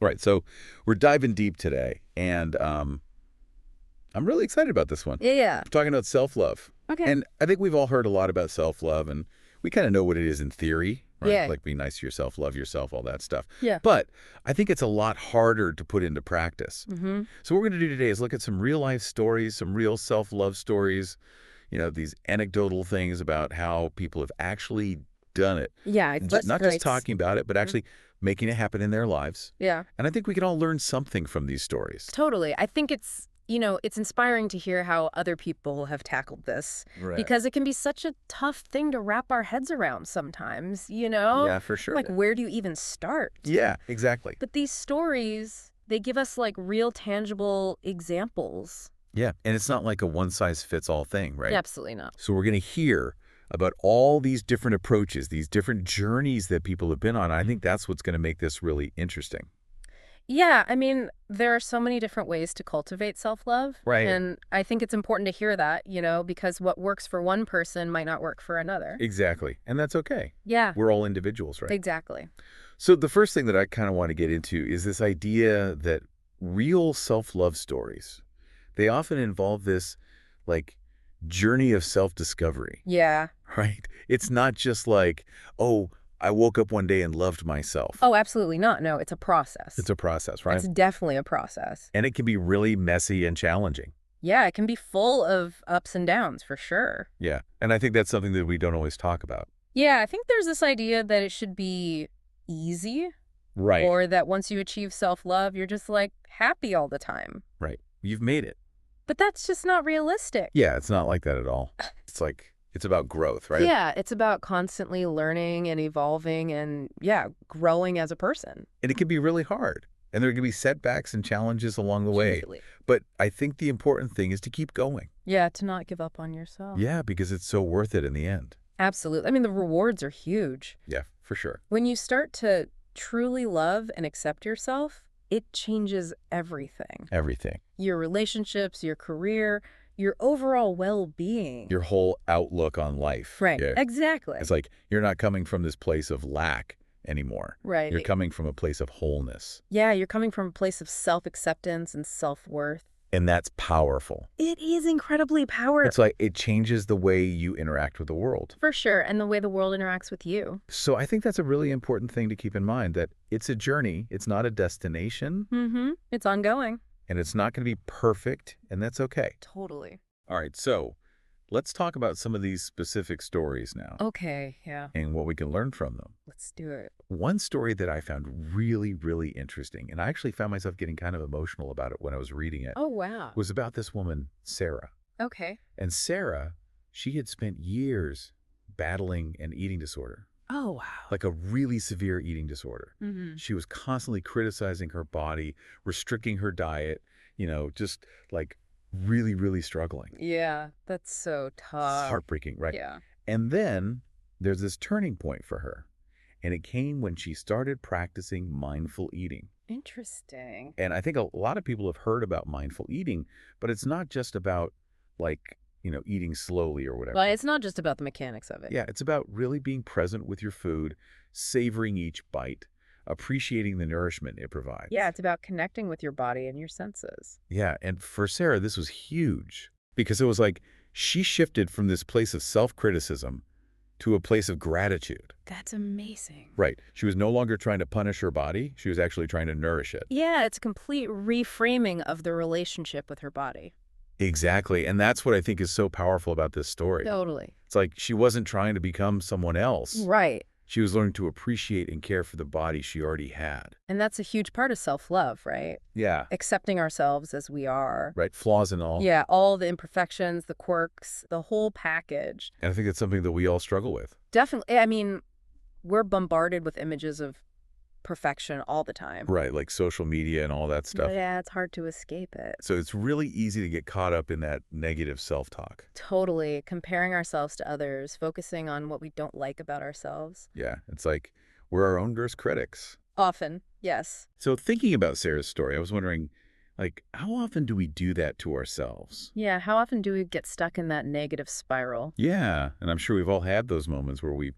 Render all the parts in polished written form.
All right, so we're diving deep today, and I'm really excited about this one. Yeah. We're talking about self-love. Okay. And I think we've all heard a lot about self-love, and we kind of know what it is in theory, right? Yeah. Like be nice to yourself, love yourself, all that stuff. Yeah. But I think it's a lot harder to put into practice. Mm-hmm. So what we're going to do today is look at some real-life stories, some real self-love stories, these anecdotal things about how people have actually done it. Yeah. Not just talking about it, but actually making it happen in their lives. Yeah. And I think we can all learn something from these stories. Totally. I think it's inspiring to hear how other people have tackled this Right. because it can be such a tough thing to wrap our heads around sometimes, you know? Yeah, for sure. Like, where do you even start? Yeah, exactly. But these stories, they give us like real tangible examples. Yeah, and it's not like a one-size-fits-all thing, right? Absolutely not. So we're going to hear about all these different approaches, these different journeys that people have been on. I think that's what's going to make this really interesting. Yeah, I mean, there are so many different ways to cultivate self-love. Right. And I think it's important to hear that, because what works for one person might not work for another. Exactly. And that's okay. Yeah, We're all individuals, right? exactly. So the first thing that I kind of want to get into is this idea that real self-love stories, they often involve this, like, journey of self-discovery, Yeah. right? It's not just like, oh, I woke up one day and loved myself. Oh, absolutely not. No, it's a process. It's a process, right? It's definitely a process. And it can be really messy and challenging. Yeah, it can be full of ups and downs for sure. Yeah. And I think that's something that we don't always talk about. Yeah, I think there's this idea that it should be easy Right. or that once you achieve self-love, you're just like happy all the time. Right. You've made it. But that's just not realistic. Yeah, it's not like that at all. It's like, it's about growth, right? Yeah, it's about constantly learning and evolving and, growing as a person. And it can be really hard. And there can be setbacks and challenges along the way. Usually. But I think the important thing is to keep going. Yeah, to not give up on yourself. Yeah, because it's so worth it in the end. Absolutely. I mean, the rewards are huge. Yeah, for sure. When you start to truly love and accept yourself, it changes everything. Everything. Your relationships, your career, your overall well-being. Your whole outlook on life. Right. Yeah. Exactly. It's like you're not coming from this place of lack anymore. Right. You're coming from a place of wholeness. Yeah, you're coming from a place of self-acceptance and self-worth. And that's powerful. It is incredibly powerful. It's like it changes the way you interact with the world. For sure, and the way the world interacts with you. So I think that's a really important thing to keep in mind, that it's a journey. It's not a destination. Mm-hmm. It's ongoing. And it's not going to be perfect, and that's okay. Totally. All right, so let's talk about some of these specific stories now Okay, yeah. and what we can learn from them. Let's do it. One story that I found really, really interesting, and I actually found myself getting kind of emotional about it when I was reading it, Oh, wow. was about this woman, Sarah. Okay. And Sarah, she had spent years battling an eating disorder, Oh, wow. like a really severe eating disorder. Mm-hmm. She was constantly criticizing her body, restricting her diet, just like really, really struggling. Yeah, that's so It's tough. heartbreaking, right? Yeah. And then there's this turning point for her. And it came when she started practicing mindful eating. Interesting. And I think a lot of people have heard about mindful eating, but it's not just about like, eating slowly or whatever. Well, it's not just about the mechanics of it. Yeah, it's about really being present with your food, savoring each bite, appreciating the nourishment it provides. Yeah, it's about connecting with your body and your senses. Yeah, and for Sarah, this was huge because it was like she shifted from this place of self-criticism to a place of gratitude. That's amazing. Right. She was no longer trying to punish her body. She was actually trying to nourish it. Yeah, it's a complete reframing of the relationship with her body. Exactly. And that's what I think is so powerful about this story. Totally. It's like she wasn't trying to become someone else. Right. She was learning to appreciate and care for the body she already had. And that's a huge part of self-love, right? Yeah. Accepting ourselves as we are. Right. Flaws and all. Yeah, all the imperfections, the quirks, the whole package. And I think it's something that we all struggle with. Definitely. I mean, we're bombarded with images of perfection all the time. Right. Like social media and all that stuff. Yeah, it's hard to escape it. So it's really easy to get caught up in that negative self-talk. Totally. Comparing ourselves to others, focusing on what we don't like about ourselves. Yeah. It's like we're our own worst critics. Often, yes. So thinking about Sarah's story, I was wondering, like, how often do we do that to ourselves? Yeah, how often do we get stuck in that negative spiral? Yeah. And I'm sure we've all had those moments where we've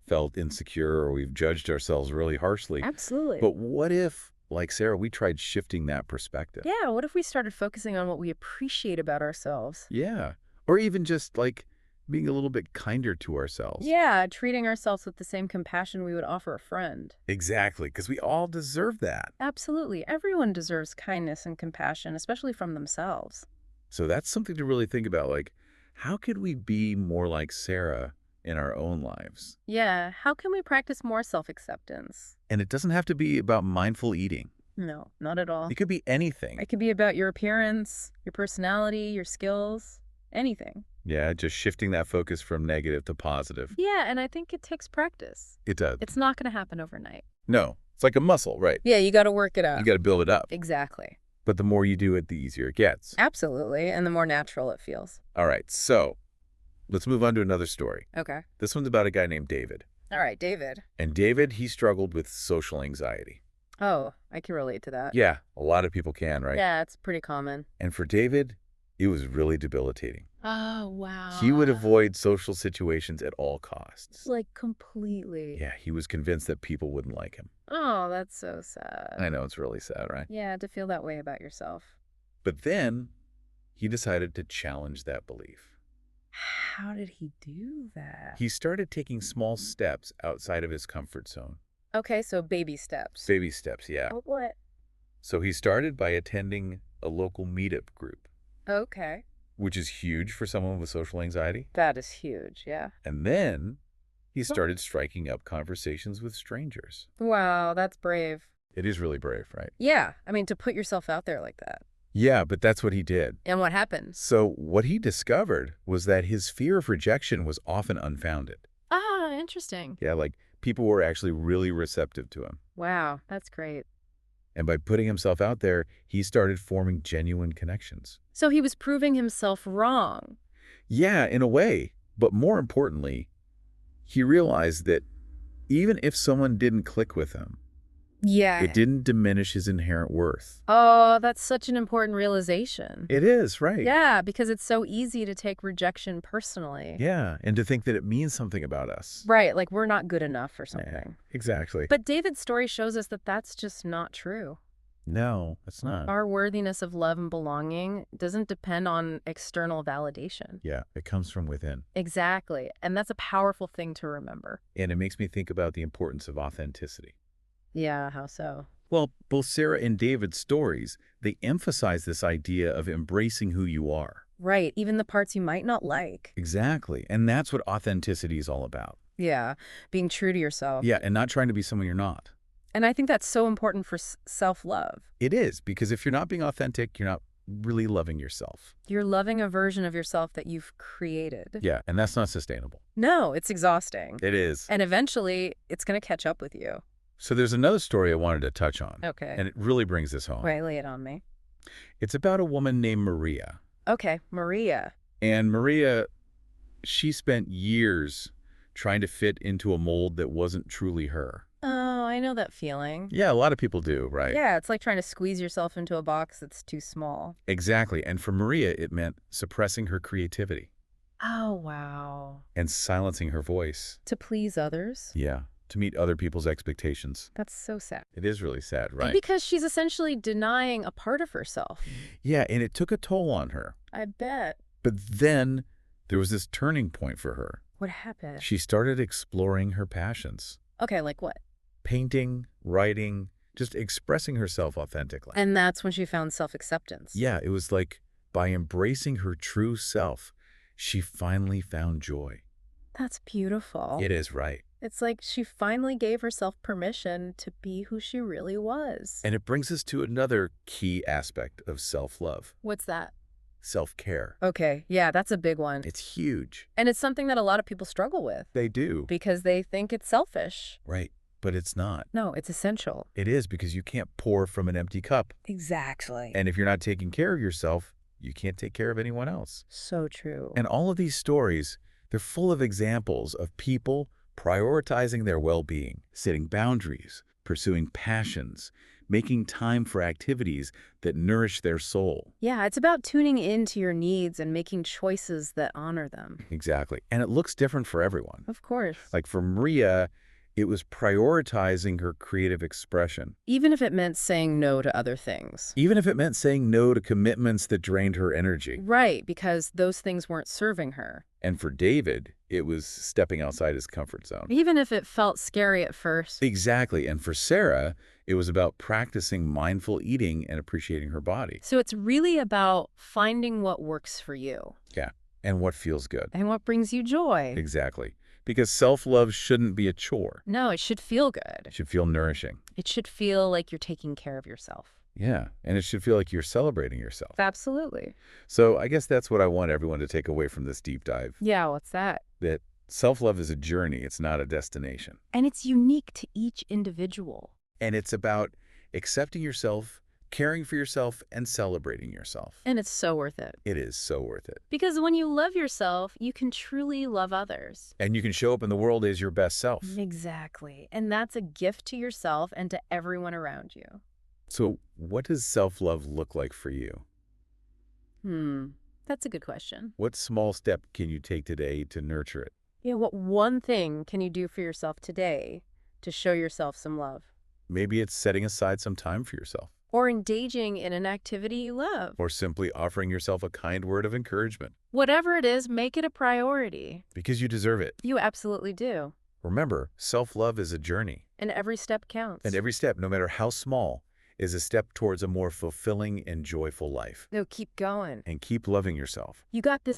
felt insecure or we've judged ourselves really harshly. Absolutely. But what if, like Sarah, we tried shifting that perspective? Yeah, what if we started focusing on what we appreciate about ourselves? Yeah. Or even just like being a little bit kinder to ourselves. Yeah, treating ourselves with the same compassion we would offer a friend. Exactly, because we all deserve that. Absolutely. Everyone deserves kindness and compassion, especially from themselves. So that's something to really think about. Like, how could we be more like Sarah in our own lives? Yeah, how can we practice more self-acceptance? And it doesn't have to be about mindful eating. No, not at all. It could be anything. It could be about your appearance, your personality, your skills, anything. Yeah, just shifting that focus from negative to positive. Yeah, and I think it takes practice. It does. It's not going to happen overnight. No, it's like a muscle, right? Yeah, you got to work it You up. got to build it up. Exactly. But the more you do it, the easier it gets. Absolutely, and the more natural it feels. All right, so let's move on to another story. Okay. This one's about a guy named David. All right, David. And David, he struggled with social anxiety. Oh, I can relate to that. Yeah, a lot of people can, right? Yeah, it's pretty common. And for David, it was really debilitating. Oh, wow. He would avoid social situations at all costs. Like completely. Yeah, he was convinced that people wouldn't like him. Oh, that's so sad. I know, it's really sad, right? Yeah, to feel that way about yourself. But then he decided to challenge that belief. How did he do that? He started taking small steps outside of his comfort zone. Okay, so baby steps. Baby steps, yeah. Oh, what? So he started by attending a local meetup group, Okay. which is huge for someone with social anxiety. That is huge, yeah. And then he started striking up conversations with strangers. Wow, that's brave. It is really brave, right? Yeah, I mean, to put yourself out there like that. Yeah, but that's what he did. And what happens? So what he discovered was that his fear of rejection was often unfounded. Ah, interesting. Yeah, like people were actually really receptive to him. Wow, that's great. And by putting himself out there, he started forming genuine connections. So he was proving himself wrong. Yeah, in a way. But more importantly, he realized that even if someone didn't click with him, Yeah. it didn't diminish his inherent worth. Oh, that's such an important realization. It is, right? Yeah, because it's so easy to take rejection personally. Yeah, and to think that it means something about us. Right, like we're not good enough or Yeah, something. exactly. But David's story shows us that that's just not true. No, it's not. Our worthiness of love and belonging doesn't depend on external validation. Yeah, it comes from within. Exactly. And that's a powerful thing to remember. And it makes me think about the importance of authenticity. Yeah, how so? Well, both Sarah and David's stories, they emphasize this idea of embracing who you are. Right, even the parts you might not like. Exactly. And that's what authenticity is all about. Yeah, being true to yourself. Yeah, and not trying to be someone you're not. And I think that's so important for self-love. It is, because if you're not being authentic, you're not really loving yourself. You're loving a version of yourself that you've created. Yeah, and that's not sustainable. No, it's exhausting. It is. And eventually, it's going to catch up with you. So there's another story I wanted to touch on. Okay. And it really brings this home. Right, lay it on me. It's about a woman named Maria. Okay, Maria. And Maria, she spent years trying to fit into a mold that wasn't truly her. Oh, I know that feeling. Yeah, a lot of people do, right? Yeah, it's like trying to squeeze yourself into a box that's too small. Exactly. And for Maria, it meant suppressing her creativity Oh, wow. and silencing her voice. To please others? Yeah, to meet other people's expectations. That's so sad. It is really sad, right? Because she's essentially denying a part of herself. Yeah, and it took a toll on her. I bet. But then there was this turning point for her. What happened? She started exploring her passions. Okay, like what? Painting, writing, just expressing herself authentically. And that's when she found self-acceptance. Yeah, it was like by embracing her true self, she finally found joy. That's beautiful. It is, right? It's like she finally gave herself permission to be who she really was. And it brings us to another key aspect of self-love, What's that? self-care. Okay, yeah, that's a big one. It's huge. And it's something that a lot of people struggle with They do. because they think it's selfish. Right. But it's not. No, it's essential. It is, because you can't pour from an empty cup. Exactly. And if you're not taking care of yourself, you can't take care of anyone else. So true. And all of these stories, they're full of examples of people prioritizing their well-being, setting boundaries, pursuing passions, making time for activities that nourish their soul. Yeah, it's about tuning into your needs and making choices that honor them. Exactly. And it looks different for everyone. Of course. Like for Maria, It was prioritizing her creative expression, Even if it meant saying no to other things. even if it meant saying no to commitments that drained her energy. Right, because those things weren't serving her. And for David, it was stepping outside his comfort zone. Even if it felt scary at first. Exactly. And for Sarah, it was about practicing mindful eating and appreciating her body. So it's really about finding what works for you Yeah. And what feels good. and what brings you joy. Exactly. Because self-love shouldn't be a chore. No, it should feel good. It should feel nourishing. It should feel like you're taking care of yourself. Yeah. And it should feel like you're celebrating yourself. Absolutely. So I guess that's what I want everyone to take away from this deep dive. Yeah, what's that? That self-love is a journey. It's not a destination. And it's unique to each individual. And it's about accepting yourself, caring for yourself, and celebrating yourself. And it's so worth it. It is so worth it. Because when you love yourself, you can truly love others. And you can show up in the world as your best self. Exactly. And that's a gift to yourself and to everyone around you. So what does self-love look like for you? That's a good question. What small step can you take today to nurture it? Yeah, what one thing can you do for yourself today to show yourself some love? Maybe it's setting aside some time for yourself, Or engaging in an activity you love. or simply offering yourself a kind word of encouragement, Whatever it is, make it a priority. because you deserve it. You absolutely do. Remember, self-love is a journey, And every step counts. and every step, no matter how small, is a step towards a more fulfilling and joyful life. No, keep going. And keep loving yourself. You got this.